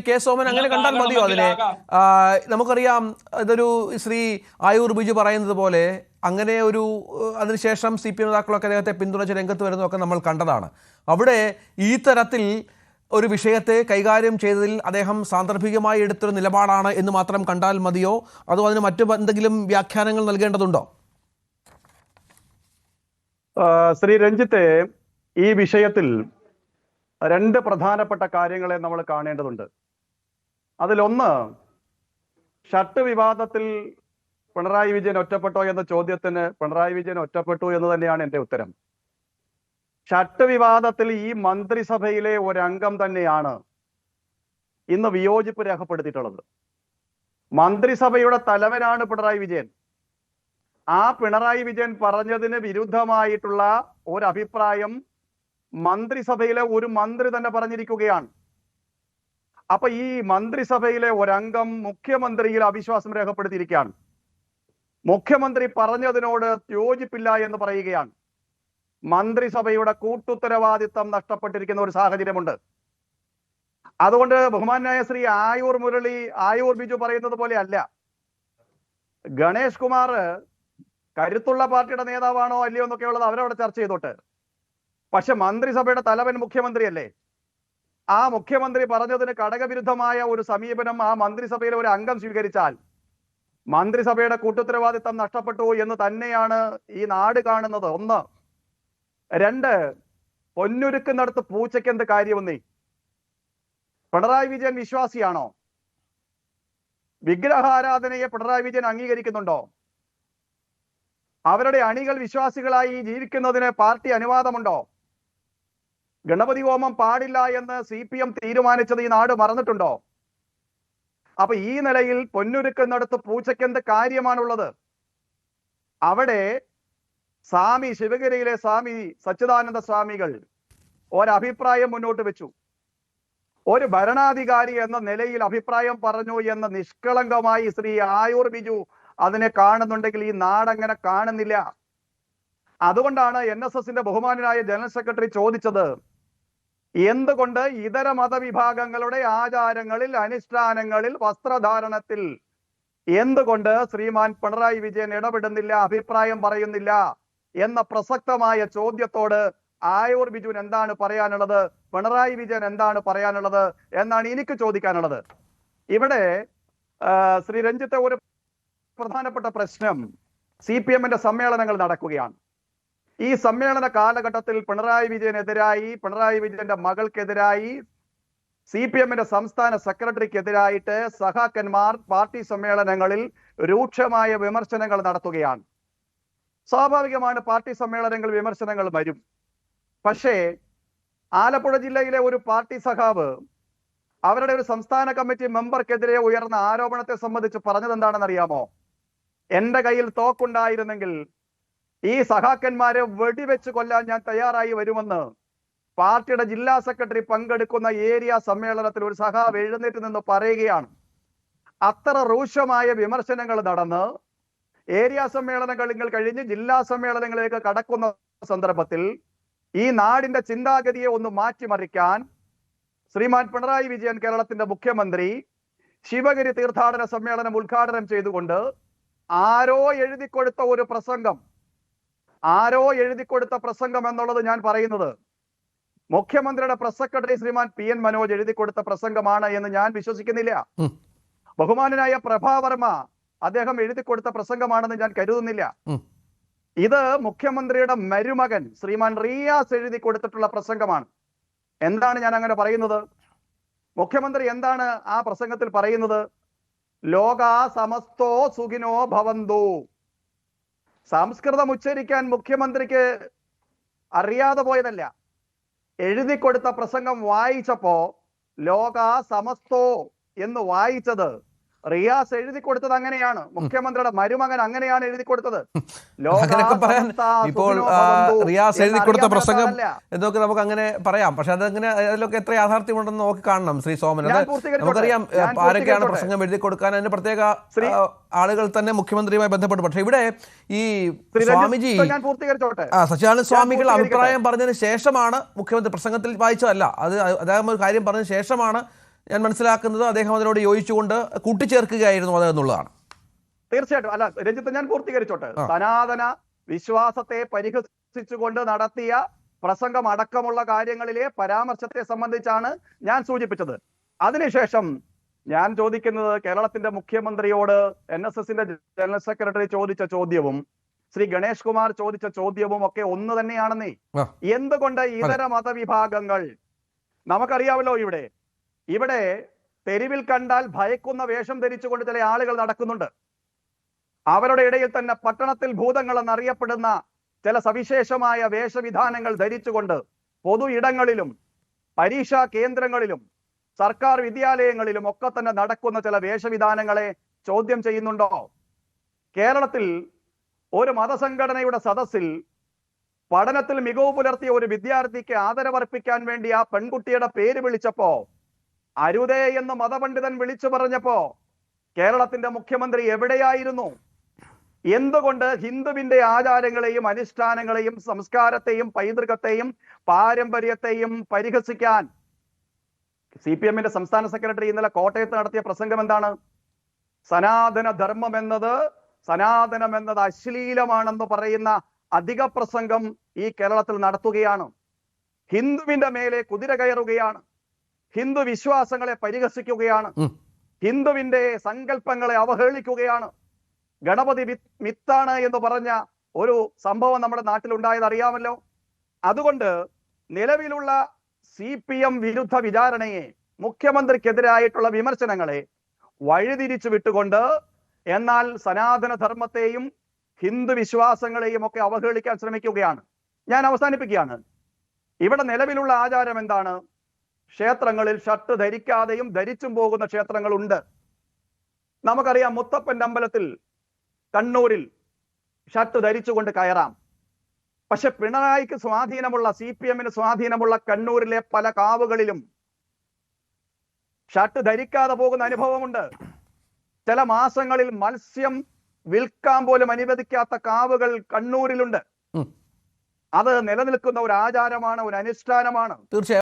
K Soman അങ്ങനെ കണ്ടാൽ മതിയോ അതിനെ? നമുക്കറിയാം, ഇതൊരു ശ്രീ ആയൂർ ബിജു പറയുന്നത് പോലെ അങ്ങനെ ഒരു അതിനുശേഷം CPM നേതാക്കളൊക്കെ അദ്ദേഹത്തെ പിന്തുണച്ച് രംഗത്ത് വരുന്നതൊക്കെ നമ്മൾ കണ്ടതാണ്. അവിടെ ഈ തരത്തിൽ ഒരു വിഷയത്തെ കൈകാര്യം ചെയ്തതിൽ അദ്ദേഹം സാന്ദർഭികമായി എടുത്തൊരു നിലപാടാണ് എന്ന് മാത്രം കണ്ടാൽ മതിയോ, അതോ അതിന് മറ്റു എന്തെങ്കിലും വ്യാഖ്യാനങ്ങൾ നൽകേണ്ടതുണ്ടോ? ശ്രീ രഞ്ജിത്തെ, ഈ വിഷയത്തിൽ രണ്ട് പ്രധാനപ്പെട്ട കാര്യങ്ങളെ നമ്മൾ കാണേണ്ടതുണ്ട്. അതിലൊന്ന്, ഷർട്ട് വിവാദത്തിൽ പിണറായി വിജയൻ ഒറ്റപ്പെട്ടോ എന്ന ചോദ്യത്തിന് പിണറായി വിജയൻ ഒറ്റപ്പെട്ടു എന്ന് തന്നെയാണ് എൻ്റെ ഉത്തരം. ഷർട്ട് വിവാദത്തിൽ ഈ മന്ത്രിസഭയിലെ ഒരംഗം തന്നെയാണ് ഇന്ന് വിയോജിപ്പ് രേഖപ്പെടുത്തിയിട്ടുള്ളത്. മന്ത്രിസഭയുടെ തലവനാണ് പിണറായി വിജയൻ. ആ പിണറായി വിജയൻ പറഞ്ഞതിന് വിരുദ്ധമായിട്ടുള്ള ഒരു അഭിപ്രായം മന്ത്രിസഭയിലെ ഒരു മന്ത്രി തന്നെ പറഞ്ഞിരിക്കുകയാണ്. അപ്പൊ ഈ മന്ത്രിസഭയിലെ ഒരംഗം മുഖ്യമന്ത്രിയിൽ അവിശ്വാസം രേഖപ്പെടുത്തിയിരിക്കുകയാണ്. മുഖ്യമന്ത്രി പറഞ്ഞതിനോട് യോജിപ്പില്ല എന്ന് പറയുകയാണ്. മന്ത്രിസഭയുടെ കൂട്ടുത്തരവാദിത്തം നഷ്ടപ്പെട്ടിരിക്കുന്ന ഒരു സാഹചര്യമുണ്ട്. അതുകൊണ്ട് ബഹുമാനായ ശ്രീ ആയൂർ ബിജു പറയുന്നത് പോലെ അല്ല. ഗണേഷ് കുമാർ കരുത്തുള്ള പാർട്ടിയുടെ നേതാവാണോ അല്ലയോ എന്നൊക്കെ ഉള്ളത് അവരവിടെ ചർച്ച ചെയ്തോട്ട്. പക്ഷെ മന്ത്രിസഭയുടെ തലവൻ മുഖ്യമന്ത്രിയല്ലേ? ആ മുഖ്യമന്ത്രി പറഞ്ഞതിന് ഘടകവിരുദ്ധമായ ഒരു സമീപനം ആ മന്ത്രിസഭയിലെ ഒരു അംഗം സ്വീകരിച്ചാൽ മന്ത്രിസഭയുടെ കൂട്ടുത്തരവാദിത്തം നഷ്ടപ്പെട്ടു എന്ന് തന്നെയാണ് ഈ നാട് കാണുന്നത്. ഒന്ന്. രണ്ട്, പൊന്നുരുക്കുന്നിടത്ത് പൂച്ചയ്ക്ക് എന്ത് കാര്യമെന്നേ? പിണറായി വിജയൻ വിശ്വാസിയാണോ? വിഗ്രഹാരാധനയെ പിണറായി വിജയൻ അംഗീകരിക്കുന്നുണ്ടോ? അവരുടെ അണികൾ വിശ്വാസികളായി ജീവിക്കുന്നതിന് പാർട്ടി അനുവാദമുണ്ടോ? ഗണപതി ഹോമം പാടില്ല എന്ന് CPM തീരുമാനിച്ചത് ഈ നാട് മറന്നിട്ടുണ്ടോ? അപ്പൊ ഈ നിലയിൽ പൊന്നുരുക്കുന്നിടത്ത് പൂച്ചയ്ക്ക് എന്ത് കാര്യമാണുള്ളത്? അവിടെ ശിവഗിരിയിലെ സ്വാമി സച്ചിദാനന്ദ സ്വാമികൾ ഒരഭിപ്രായം മുന്നോട്ട് വെച്ചു. ഒരു ഭരണാധികാരി എന്ന നിലയിൽ അഭിപ്രായം പറഞ്ഞു എന്ന് നിഷ്കളങ്കമായി ശ്രീ ആയൂർ ബിജു അതിനെ കാണുന്നുണ്ടെങ്കിൽ ഈ നാടങ്ങനെ കാണുന്നില്ല. അതുകൊണ്ടാണ് NSSന്റെ ബഹുമാനനായ ജനറൽ സെക്രട്ടറി ചോദിച്ചത്, എന്തുകൊണ്ട് ഇതര മതവിഭാഗങ്ങളുടെ ആചാരങ്ങളിൽ, അനുഷ്ഠാനങ്ങളിൽ, വസ്ത്രധാരണത്തിൽ എന്തുകൊണ്ട് ശ്രീമാൻ പിണറായി വിജയൻ ഇടപെടുന്നില്ല, അഭിപ്രായം പറയുന്നില്ല എന്ന പ്രസക്തമായ ചോദ്യത്തോട് ആയൂർ ബിജുവിന് എന്താണ് പറയാനുള്ളത്, പിണറായി വിജയൻ എന്താണ് പറയാനുള്ളത് എന്നാണ് എനിക്ക് ചോദിക്കാനുള്ളത്. ഇവിടെ ശ്രീ രഞ്ജിത്തെ, ഒരു പ്രധാനപ്പെട്ട പ്രശ്നം, CPMന്റെ സമ്മേളനങ്ങൾ നടക്കുകയാണ്. ഈ സമ്മേളന കാലഘട്ടത്തിൽ പിണറായി വിജയനെതിരായി, പിണറായി വിജയന്റെ മകൾക്കെതിരായി, CPMന്റെ സംസ്ഥാന സെക്രട്ടറിക്കെതിരായിട്ട് സഖാക്കന്മാർ പാർട്ടി സമ്മേളനങ്ങളിൽ രൂക്ഷമായ വിമർശനങ്ങൾ നടത്തുകയാണ്. സ്വാഭാവികമാണ്, പാർട്ടി സമ്മേളനങ്ങൾ വിമർശനങ്ങൾ വരും. പക്ഷേ ആലപ്പുഴ ജില്ലയിലെ ഒരു പാർട്ടി സഖാവ് അവരുടെ ഒരു സംസ്ഥാന കമ്മിറ്റി മെമ്പർക്കെതിരെ ഉയർന്ന ആരോപണത്തെ സംബന്ധിച്ച് പറഞ്ഞത് എന്താണെന്ന് അറിയാമോ? എന്റെ കയ്യിൽ തോക്കുണ്ടായിരുന്നെങ്കിൽ ഈ സഖാക്കന്മാരെ വെടിവെച്ച് കൊല്ലാൻ ഞാൻ തയ്യാറായി വരുമെന്ന് പാർട്ടിയുടെ ജില്ലാ സെക്രട്ടറി പങ്കെടുക്കുന്ന ഏരിയ സമ്മേളനത്തിൽ ഒരു സഖാവ് എഴുന്നേറ്റ് നിന്ന് പറയുകയാണ്. അത്ര രൂക്ഷമായ വിമർശനങ്ങൾ നടന്ന് ഏരിയ സമ്മേളനങ്ങൾ കഴിഞ്ഞ് ജില്ലാ സമ്മേളനങ്ങളിലേക്ക് കടക്കുന്ന സന്ദർഭത്തിൽ ഈ നാടിന്റെ ചിന്താഗതിയെ ഒന്ന് മാറ്റിമറിക്കാൻ ശ്രീമാൻ പിണറായി വിജയൻ, കേരളത്തിന്റെ മുഖ്യമന്ത്രി, ശിവഗിരി തീർത്ഥാടന സമ്മേളനം ഉദ്ഘാടനം ചെയ്തുകൊണ്ട് ആരോ എഴുതിക്കൊടുത്ത ഒരു പ്രസംഗം, ആരോ എഴുതിക്കൊടുത്ത പ്രസംഗം എന്നുള്ളത് ഞാൻ പറയുന്നത് മുഖ്യമന്ത്രിയുടെ പ്രസ് സെക്രട്ടറി ശ്രീമാൻ PN മനോജ് എഴുതിക്കൊടുത്ത പ്രസംഗമാണ് എന്ന് ഞാൻ വിശ്വസിക്കുന്നില്ല. ബഹുമാനനായ പ്രഭാവർമ്മ അദ്ദേഹം എഴുതിക്കൊടുത്ത പ്രസംഗമാണെന്ന് ഞാൻ കരുതുന്നില്ല. ഇത് മുഖ്യമന്ത്രിയുടെ മരുമകൻ ശ്രീമാൻ റിയാസ് എഴുതി കൊടുത്തിട്ടുള്ള പ്രസംഗമാണ്. എന്താണ് ഞാൻ അങ്ങനെ പറയുന്നത്? മുഖ്യമന്ത്രി എന്താണ് ആ പ്രസംഗത്തിൽ പറയുന്നത്? ലോകാ സമസ്തോ സുഖിനോ ഭവന്തു. സംസ്കൃതം ഉച്ചരിക്കാൻ മുഖ്യമന്ത്രിക്ക് അറിയാതെ പോയതല്ല. എഴുതി കൊടുത്ത പ്രസംഗം വായിച്ചപ്പോ ലോകാ സമസ്തോ എന്ന് വായിച്ചത് റിയാസ് എഴുതി കൊടുത്തത് അങ്ങനെയാണ്. മുഖ്യമന്ത്രിയുടെ മരുമകൻ അങ്ങനെയാണ് എഴുതി കൊടുത്തത്. ഇപ്പോൾ റിയാസ് എഴുതി കൊടുത്ത പ്രസംഗം എന്നൊക്കെ നമുക്ക് അങ്ങനെ പറയാം. പക്ഷെ അതങ്ങനെ അതിലൊക്കെ എത്ര യാഥാർത്ഥ്യമുണ്ടെന്ന് നോക്കി കാണണം ശ്രീ സോമൻ. നമുക്കറിയാം ആരൊക്കെയാണ് പ്രസംഗം എഴുതി കൊടുക്കാൻ, അതിന് പ്രത്യേക ആളുകൾ തന്നെ മുഖ്യമന്ത്രിയുമായി ബന്ധപ്പെട്ടു. പക്ഷെ ഇവിടെ ഈ സ്വാമിജി സച്ചിദാനന്ദ സ്വാമികൾ അഭിപ്രായം പറഞ്ഞതിന് ശേഷമാണ്, മുഖ്യമന്ത്രി പ്രസംഗത്തിൽ വായിച്ചതല്ല, അത് അദ്ദേഹം ഒരു കാര്യം പറഞ്ഞതിന് ശേഷമാണ് ഞാൻ മനസ്സിലാക്കുന്നത് അദ്ദേഹം അതിനോട് യോജിച്ചുകൊണ്ട് കൂട്ടിച്ചേർക്കുകയായിരുന്നു അത് എന്നുള്ളതാണ്. തീർച്ചയായിട്ടും. അല്ല രഞ്ജിത്ത്, ഞാൻ പൂർത്തീകരിച്ചോട്ടെ. സനാതന വിശ്വാസത്തെ പരിഹസിച്ചുകൊണ്ട് നടത്തിയ പ്രസംഗം അടക്കമുള്ള കാര്യങ്ങളിലെ പരാമർശത്തെ സംബന്ധിച്ചാണ് ഞാൻ സൂചിപ്പിച്ചത്. അതിനുശേഷം ഞാൻ ചോദിക്കുന്നത്, കേരളത്തിന്റെ മുഖ്യമന്ത്രിയോട് NSSന്റെ ജനറൽ സെക്രട്ടറി ചോദിച്ച ചോദ്യവും ശ്രീ ഗണേഷ് കുമാർ ചോദിച്ച ചോദ്യവും ഒക്കെ ഒന്ന് തന്നെയാണെന്നേ. എന്തുകൊണ്ട് ഇതര മതവിഭാഗങ്ങൾ, നമുക്കറിയാമല്ലോ, ഇവിടെ തെരുവിൽ കണ്ടാൽ ഭയക്കുന്ന വേഷം ധരിച്ചുകൊണ്ട് ചില ആളുകൾ നടക്കുന്നുണ്ട്. അവരുടെ ഇടയിൽ തന്നെ പട്ടണത്തിൽ ഭൂതങ്ങൾ എന്നറിയപ്പെടുന്ന ചില സവിശേഷമായ വേഷവിധാനങ്ങൾ ധരിച്ചുകൊണ്ട് പൊതു ഇടങ്ങളിലും പരീക്ഷാ കേന്ദ്രങ്ങളിലും സർക്കാർ വിദ്യാലയങ്ങളിലും ഒക്കെ തന്നെ നടക്കുന്ന ചില വേഷവിധാനങ്ങളെ ചോദ്യം ചെയ്യുന്നുണ്ടോ? കേരളത്തിൽ ഒരു മതസംഘടനയുടെ സദസ്സിൽ പഠനത്തിൽ മികവ് പുലർത്തിയ ഒരു വിദ്യാർത്ഥിക്ക് ആദരവർപ്പിക്കാൻ വേണ്ടി ആ പെൺകുട്ടിയുടെ പേര് വിളിച്ചപ്പോ, അരുതേ എന്ന് മതപണ്ഡിതൻ വിളിച്ചു പറഞ്ഞപ്പോ കേരളത്തിന്റെ മുഖ്യമന്ത്രി എവിടെയായിരുന്നു? എന്തുകൊണ്ട് ഹിന്ദുവിന്റെ ആചാരങ്ങളെയും അനുഷ്ഠാനങ്ങളെയും സംസ്കാരത്തെയും പൈതൃകത്തെയും പാരമ്പര്യത്തെയും പരിഹസിക്കാൻ CPMന്റെ സംസ്ഥാന സെക്രട്ടറി ഇന്നലെ കോട്ടയത്ത് നടത്തിയ പ്രസംഗം എന്താണ്? സനാതനം എന്നത് അശ്ലീലമാണെന്ന് പറയുന്ന അധിക പ്രസംഗം ഈ കേരളത്തിൽ നടത്തുകയാണ്. ഹിന്ദുവിന്റെ മേലെ കുതിര കയറുകയാണ്. ഹിന്ദു വിശ്വാസങ്ങളെ പരിഹസിക്കുകയാണ്. ഹിന്ദുവിന്റെ സങ്കല്പങ്ങളെ അവഹേളിക്കുകയാണ്. ഗണപതി മിത്താണ് എന്ന് പറഞ്ഞ ഒരു സംഭവം നമ്മുടെ നാട്ടിൽ ഉണ്ടായത് അറിയാമല്ലോ. അതുകൊണ്ട് നിലവിലുള്ള CPM വിരുദ്ധ വിചാരണയെ, മുഖ്യമന്ത്രിക്കെതിരായിട്ടുള്ള വിമർശനങ്ങളെ വഴിതിരിച്ചു വിട്ടുകൊണ്ട് എന്നാൽ സനാതന ധർമ്മത്തെയും ഹിന്ദു വിശ്വാസങ്ങളെയും ഒക്കെ അവഹേളിക്കാൻ ശ്രമിക്കുകയാണ്. ഞാൻ അവസാനിപ്പിക്കുകയാണ്. ഇവിടെ നിലവിലുള്ള ആചാരം എന്താണ്? ക്ഷേത്രങ്ങളിൽ ഷർട്ട് ധരിക്കാതെയും ധരിച്ചും പോകുന്ന ക്ഷേത്രങ്ങളുണ്ട്. നമുക്കറിയാം, മുത്തപ്പന്റെ അമ്പലത്തിൽ കണ്ണൂരിൽ ഷർട്ട് ധരിച്ചുകൊണ്ട് കയറാം. പക്ഷെ പിണറായിക്ക് സ്വാധീനമുള്ള, CPMന് സ്വാധീനമുള്ള കണ്ണൂരിലെ പല കാവുകളിലും ഷർട്ട് ധരിക്കാതെ പോകുന്ന അനുഭവമുണ്ട്. ചില മാസങ്ങളിൽ മത്സ്യം വിൽക്കാൻ പോലും അനുവദിക്കാത്ത കാവുകൾ കണ്ണൂരിലുണ്ട്. അത് നിലനിൽക്കുന്ന ഒരു ആചാരമാണ്, ഒരു അനുഷ്ഠാനമാണ്. തീർച്ചയായും.